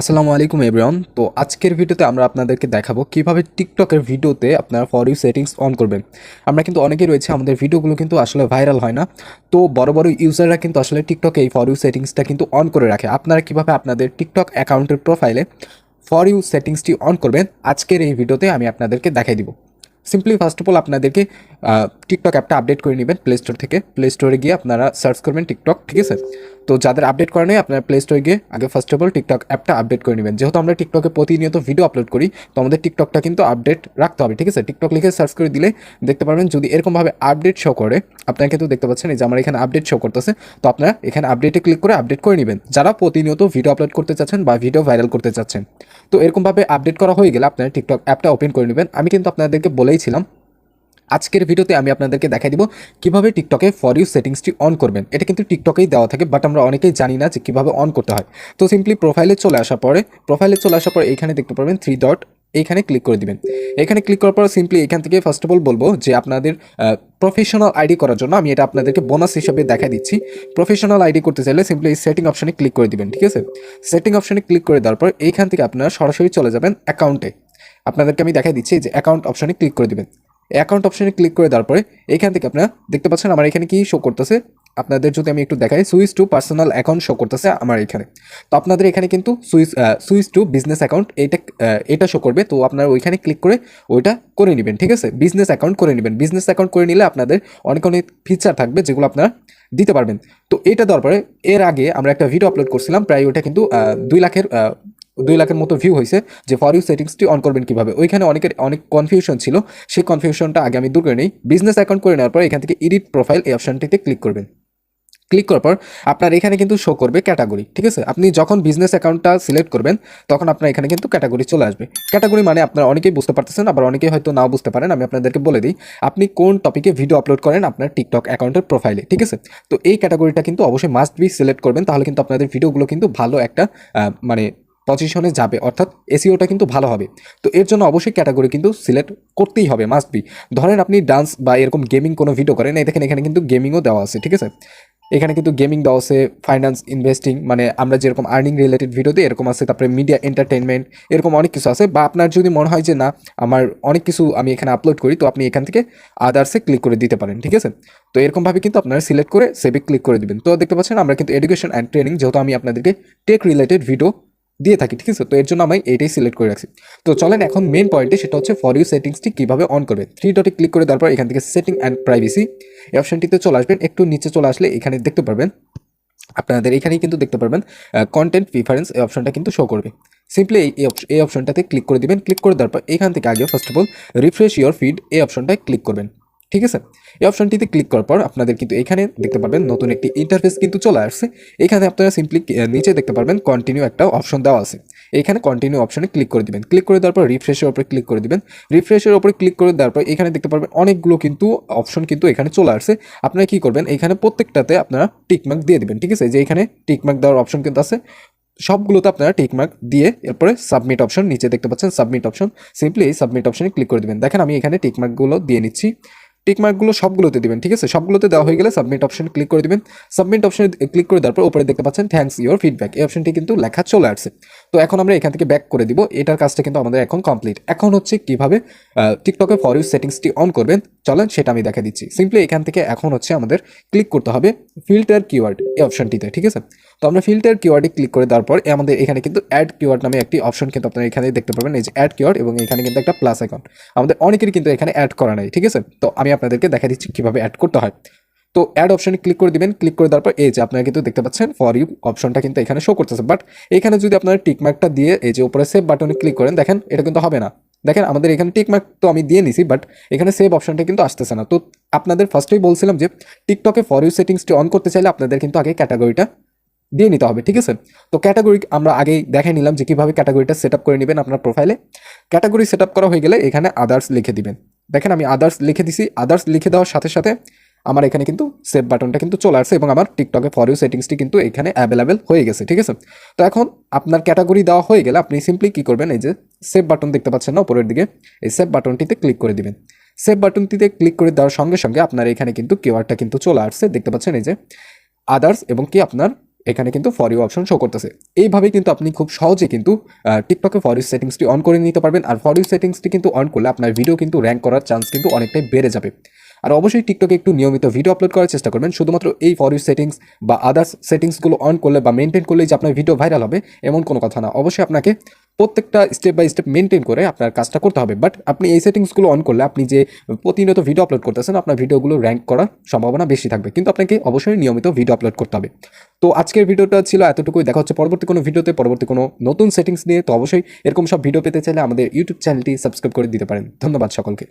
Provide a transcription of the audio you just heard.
আসসালামু আলাইকুম এভরিওয়ান। তো আজকের ভিডিওতে আমরা আপনাদেরকে দেখাবো কিভাবে টিকটকের ভিডিওতে আপনারা ফর ইউ সেটিংস অন করবেন। আমরা কিন্তু অনেকেই রয়েছে আমাদের ভিডিওগুলো কিন্তু আসলে ভাইরাল হয় না। তো বড় বড় ইউজাররা কিন্তু আসলে টিকটকে এই ফর ইউ সেটিংসটা কিন্তু অন করে রাখে। আপনারা কিভাবে আপনাদের টিকটক অ্যাকাউন্টের প্রোফাইলে ফর ইউ সেটিংসটি অন করবেন আজকের এই ভিডিওতে আমি আপনাদেরকে দেখাই দিব। সিম্পলি ফার্স্ট অফ অল আপনাদেরকে টিকটক অ্যাপটা আপডেট করে নেবেন প্লে স্টোর থেকে। প্লে স্টোরে গিয়ে আপনারা সার্চ করবেন টিকটক, ঠিক আছে? তো যাদের আপডেট করা নেই আপনারা প্লে স্টোরে গিয়ে আগে ফার্স্ট অফ অল টিকটক অ্যাপটা আপডেট করে নেবেন। যেহেতু আমরা টিকটকে প্রতিনিয়ত ভিডিও আপলোড করি, তো আমাদের টিকটকটা কিন্তু আপডেট রাখতে হবে, ঠিক আছে? টিকটক লিখে সার্চ করে দিলে দেখতে পারবেন, যদি এরকমভাবে আপডেট শো করে আপনারা কিন্তু দেখতে পাচ্ছেন এই যে আমার এখানে আপডেট শো করতেছে। তো আপনারা এখানে আপডেটে ক্লিক করে আপডেট করে নেবেন যারা প্রতিনিয়ত ভিডিও আপলোড করতে চাচ্ছেন বা ভিডিও ভাইরাল করতে চাচ্ছেন। তো এরকমভাবে আপডেট করা হয়ে গেলে আপনারা টিকটক অ্যাপটা ওপেন করে নেবেন। আমি কিন্তু আপনাদেরকে বলেইছিলাম আজকের ভিডিওতে আমি আপনাদেরকে দেখাই দিব কিভাবে টিকটকে ফর ইউ সেটিংসটি অন করবেন। এটা কিন্তু টিকটকেই দেওয়া থাকে, বাট আমরা অনেকেই জানি না যে কিভাবে অন করতে হয়। তো সিম্পলি প্রোফাইলে চলে আসার পরে এইখানে দেখতে পারবেন থ্রি ডট, এইখানে ক্লিক করে দিবেন। এখানে ক্লিক করার পর সিম্পলি এখান থেকে ফার্স্ট অফ অল বলবো যে আপনাদের প্রফেশনাল আইডি করার জন্য আমি এটা আপনাদেরকে বোনাস হিসেবে দেখা দিচ্ছি। প্রফেশনাল আইডি করতে চাইলে সিম্পলি এই সেটিং অপশনে ক্লিক করে দিবেন, ঠিক আছে? সেটিং অপশনে ক্লিক করে দেওয়ার পর এইখান থেকে আপনারা সরাসরি চলে যাবেন অ্যাকাউন্টে। আপনাদেরকে আমি দেখাই দিচ্ছি যে অ্যাকাউন্ট অপশনে ক্লিক করে দিবেন। অ্যাকাউন্ট অপশনে ক্লিক করে দেওয়ার পরে এইখান থেকে আপনারা দেখতে পাচ্ছেন আমার এখানে কি শো করতেছে। আপনাদের যদি আমি একটু দেখাই, switch to personal account show করতেছে আমার এখানে। তো আপনাদের এখানে কিন্তু সুইচ টু বিজনেস অ্যাকাউন্ট এটা শো করবে। তো আপনারা ওইখানে ক্লিক করে ওইটা করে নেবেন, ঠিক আছে? বিজনেস অ্যাকাউন্ট করে নেবেন। বিজনেস অ্যাকাউন্ট করে নিলে আপনাদের অনেক অনেক ফিচার থাকবে যেগুলো আপনারা দিতে পারবেন। তো এটা দেওয়ার পরে এর আগে আমরা একটা ভিডিও আপলোড করছিলাম, প্রায় ওইটা কিন্তু 2 লাখের মতো ভিউ হয়েছে, যে ফর ইউ সেটিংসটি অন করবেন কিভাবে। ওইখানে অনেকের অনেক কনফিউশন ছিল, সেই কনফিউশনটা আগে আমি দূর করে নিই। বিজনেস অ্যাকাউন্ট করে নেওয়ার পর এখান থেকে এডিট প্রোফাইল এই অপশনটিতে ক্লিক করবেন। ক্লিক করার পর আপনার এখানে কিন্তু শো করবে ক্যাটাগরি, ঠিক আছে? আপনি যখন বিজনেস অ্যাকাউন্টটা সিলেক্ট করবেন তখন আপনার এখানে কিন্তু ক্যাটাগরি চলে আসবে। ক্যাটাগরি মানে আপনারা অনেকেই বুঝতে পারতেছেন, আবার অনেকেই হয়তো নাও বুঝতে পারেন। আমি আপনাদেরকে বলে দিই, আপনি কোন টপিকে ভিডিও আপলোড করেন আপনার টিকটক অ্যাকাউন্টের প্রোফাইলে, ঠিক আছে? তো এই ক্যাটাগরিটা কিন্তু অবশ্যই মাস্ট বি সিলেক্ট করবেন, তাহলে কিন্তু আপনাদের ভিডিওগুলো কিন্তু ভালো একটা মানে পজিশনে যাবে, অর্থাৎ এসইওটা কিন্তু ভালো হবে। তো এর জন্য অবশ্যই ক্যাটাগরি কিন্তু সিলেক্ট করতেই হবে, মাস্ট বি। ধরেন আপনি ডান্স বা এরকম গেমিং কোনো ভিডিও করেন, এই দেখেন এখানে কিন্তু গেমিংও দেওয়া আছে, ঠিক আছে? এখানে কিন্তু গেমিং দেওয়া আছে, ফাইন্যান্স, ইনভেস্টিং, মানে আমরা যেরকম আর্নিং রিলেটেড ভিডিও দিই এরকম আছে, তারপরে মিডিয়া এন্টারটেনমেন্ট, এরকম অনেক কিছু আছে। বা আপনার যদি মনে হয় যে না, আমার অনেক কিছু আমি এখানে আপলোড করি, তো আপনি এখান থেকে আদার্সে ক্লিক করে দিতে পারেন, ঠিক আছে? তো এরকমভাবে কিন্তু আপনারা সিলেক্ট করে সেভে ক্লিক করে দিবেন। তো দেখতে পাচ্ছেন আমরা কিন্তু এডুকেশন অ্যান্ড ট্রেনিং, যেহেতু আমি আপনাদেরকে টেক রিলেটেড ভিডিও দিয়ে থাকি, ঠিক আছে? তো এর জন্য আমি এইটাই সিলেক্ট করে রাখছি। তো চলেন এখন মেন পয়েন্টে, সেটা হচ্ছে ফর ইউ সেটিংসটি কীভাবে অন করবে। থ্রি ডটে ক্লিক করে তারপর এখান থেকে সেটিং অ্যান্ড প্রাইভেসি এই অপশনটিতে চলে আসবেন। একটু নিচে চলে আসলে এখানে দেখতে পারবেন, আপনাদের এখানেই কিন্তু দেখতে পারবেন কন্টেন্ট প্রিফারেন্স এই অপশনটা কিন্তু শো করবে। সিম্পলি এই অপশনটাতে ক্লিক করে দিবেন। ক্লিক করে দেওয়ার পর এখান থেকে আগে first of all refresh your feed এই অপশনটায় ক্লিক করবেন, ঠিক আছে? এই অপশনটিতে ক্লিক করার পর আপনাদের কিন্তু এখানে দেখতে পারবেন নতুন একটি ইন্টারফেস কিন্তু চলে আসছে। এখানে আপনারা সিম্পলি নিচে দেখতে পারবেন কন্টিনিউ একটা অপশন দেওয়া আছে, এখানে কন্টিনিউ অপশনে ক্লিক করে দিবেন। ক্লিক করে দেওয়ার পর রিফ্রেশের উপরে ক্লিক করে দিবেন। রিফ্রেশের উপরে ক্লিক করে দেওয়ার পর এখানে দেখতে পারবেন অনেকগুলো কিন্তু অপশন কিন্তু এখানে চলে আসছে। আপনারা কি করবেন, এখানে প্রত্যেকটাতে আপনারা টিকমার্ক দিয়ে দিবেন, ঠিক আছে? যে এখানে টিকমার্ক দেওয়ার অপশন কিন্তু আছে, সবগুলোতে আপনারা টিকমার্ক দিয়ে এরপরে সাবমিট অপশন নিচে দেখতে পাচ্ছেন, সাবমিট অপশন, সিম্পলি এই সাবমিট অপশনে ক্লিক করে দিবেন। দেখেন আমি এখানে টিকমার্কগুলো দিয়ে নিচ্ছি। টিকমার্কগুলো সবগুলোতে দিবেন, ঠিক আছে? সবগুলোতে দেওয়া হয়ে গেলে সাবমিট অপশন ক্লিক করে দিবেন। সাবমিট অপশনে ক্লিক করে দেওয়ার পর উপরে দেখতে পাচ্ছেন থ্যাঙ্কস ইওর ফিডব্যাক এই অপশনটি কিন্তু লেখা চলে আসছে। তো এখন আমরা এখান থেকে ব্যাক করে দিব, এটার কাজটা কিন্তু আমাদের এখন কমপ্লিট। এখন হচ্ছে কিভাবে টিকটকে ফর ইউ সেটিংসটি অন করবেন, চলেন সেটা আমি দেখা দিচ্ছি। সিম্পলি এখান থেকে এখন হচ্ছে আমাদের ক্লিক করতে হবে ফিল্টার কিওয়ার্ড এই অপশনটিতে, ঠিক আছে? তো আমরা ফিল্টার কিওয়ার্ডে ক্লিক করে দেওয়ার পর আমাদের এখানে কিন্তু অ্যাড কিওয়ার্ড নামে একটি অপশন কিন্তু আপনারা এখানে দেখতে পাবেন, এই যে অ্যাড কিওয়ার্ড, এবং এখানে কিন্তু একটা প্লাস আইকন। আমাদের অনেকেরই কিন্তু এখানে অ্যাড করা নাই, ঠিক আছে? তো আমি আপনাদেরকে দেখা দিচ্ছি কিভাবে অ্যাড করতে হয়। তো অ্যাড অপশনে ক্লিক করে দিবেন। ক্লিক করে দেওয়ার পর এই যে আপনারা কিন্তু দেখতে পাচ্ছেন ফর ইউ অপশনটা কিন্তু এখানে শো করতেছে, বাট এখানে যদি আপনারা টিকমার্কটা দিয়ে এই যে উপরে সেভ বাটনে ক্লিক করেন, দেখেন এটা কিন্তু হবে না। দেখেন আমাদের এখানে টিকমার্ক তো আমি দিয়ে নিছি, বাট এখানে সেভ অপশনটা কিন্তু আসতেছে না। তো আপনাদের ফার্স্টেই বলছিলাম যে টিকটকে ফর ইউ সেটিংসটি অন করতে চাইলে আপনাদের কিন্তু আগে ক্যাটাগরিটা দিয়ে নিতে হবে, ঠিক আছে? তো ক্যাটাগরি আমরা আগেই দেখাই নিলাম যে কীভাবে ক্যাটাগরিটা সেট আপ করে নেবেন আপনার প্রোফাইলে। ক্যাটাগরি সেট আপ করা হয়ে গেলে এখানে আদার্স লিখে দিবেন। দেখেন আমি আদার্স লিখে দিছি। আদার্স লিখে দেওয়ার সাথে সাথে আমার এখানে কিন্তু সেভ বাটনটা কিন্তু চলে আসছে, এবং আমার টিকটকে ফর ইউ সেটিংসটি কিন্তু এখানে অ্যাভেলেবেল হয়ে গেছে, ঠিক আছে? তো এখন আপনার ক্যাটাগরি দেওয়া হয়ে গেলে আপনি সিম্পলি কী করবেন, এই যে সেভ বাটন দেখতে পাচ্ছেন না উপরের দিকে, এই সেভ বাটনটিতে ক্লিক করে দিবেন। সেভ বাটনটিতে ক্লিক করে দেওয়ার সঙ্গে সঙ্গে আপনার এখানে কিন্তু কিওয়ার্ডটা কিন্তু চলে আসছে, দেখতে পাচ্ছেন এই যে আদার্স, এবং কি আপনার এখানে কিন্তু ফর ইউ অপশন শো করতেছে। এইভাবে কিন্তু আপনি খুব সহজে কিন্তু টিকটকে ফর ইউ সেটিংসটি অন করে নিতে পারবেন। আর ফর ইউ সেটিংসটি কিন্তু অন করলে আপনার ভিডিও কিন্তু র্যাঙ্ক করার চান্স কিন্তু অনেকটাই বেড়ে যাবে। আর অবশ্যই টিকটকে একটু নিয়মিত ভিডিও আপলোড করার চেষ্টা করবেন। শুধুমাত্র এই ফর ইউ সেটিংস বা আদার্স সেটিংসগুলো অন করলে বা মেনটেন করলেই যে আপনার ভিডিও ভাইরাল হবে এমন কোনো কথা না। অবশ্যই আপনাকে প্রত্যেকটা স্টেপ বাই স্টেপ মেনটেন করে আপনার কাজটা করতে হবে। বাট আপনি এই সেটিংসগুলো অন করলে আপনি যে প্রতিনিয়ত ভিডিও আপলোড করতেছেন আপনার ভিডিওগুলো র্যাঙ্ক করার সম্ভাবনা বেশি থাকবে। কিন্তু আপনাকে অবশ্যই নিয়মিত ভিডিও আপলোড করতে হবে। তো আজকের ভিডিওটা ছিল এতটুকুই। দেখা হচ্ছে পরবর্তী কোনো ভিডিওতে, পরবর্তী কোনো নতুন সেটিংস নিয়ে। তো অবশ্যই এরকম সব ভিডিও পেতে চাইলে আমাদের ইউটিউব চ্যানেলটি সাবস্ক্রাইব করে দিতে পারেন। ধন্যবাদ সকলকে।